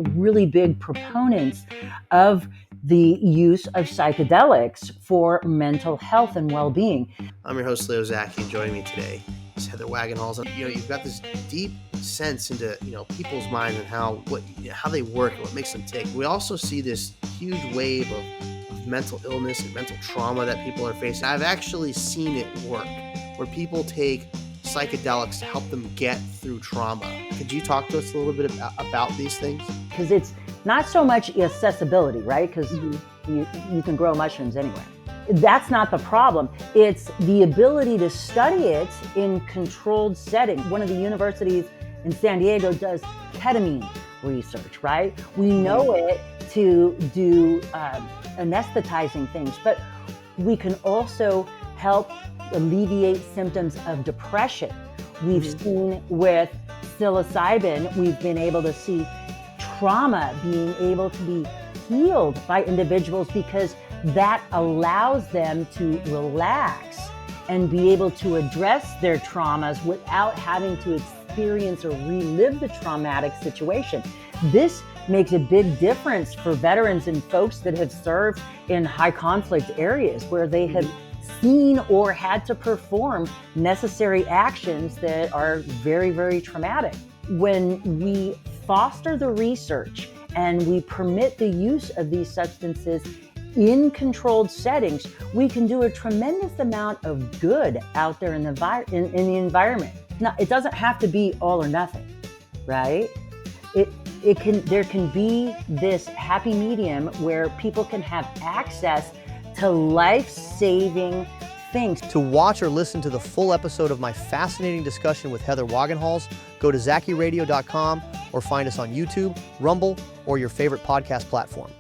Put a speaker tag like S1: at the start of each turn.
S1: really big proponents of the use of psychedelics for mental health and well-being.
S2: I'm your host, Leo Zacky, and joining me today is Heather Wagenhals. And you've got this deep sense into people's minds and how they work and what makes them tick. We also see this huge wave of mental illness and mental trauma that people are facing. I've actually seen it work, where people take psychedelics to help them get through trauma. Could you talk to us a little bit about these things?
S1: Because it's not so much accessibility, right? Because you can grow mushrooms anywhere. That's not the problem. It's the ability to study it in controlled setting. One of the universities in San Diego does ketamine research, right? We know it to do anesthetizing things, but we can also help alleviate symptoms of depression. We've seen with psilocybin, we've been able to see trauma being able to be healed by individuals because that allows them to relax and be able to address their traumas without having to experience or relive the traumatic situation. This makes a big difference for veterans and folks that have served in high conflict areas where they have seen or had to perform necessary actions that are very, very traumatic. When we foster the research and we permit the use of these substances in controlled settings, we can do a tremendous amount of good out there in the environment. Now, it doesn't have to be all or nothing, right? There can be this happy medium where people can have access to life-saving things.
S3: To watch or listen to the full episode of my fascinating discussion with Heather Wagenhals, go to zackyradio.com or find us on YouTube, Rumble, or your favorite podcast platform.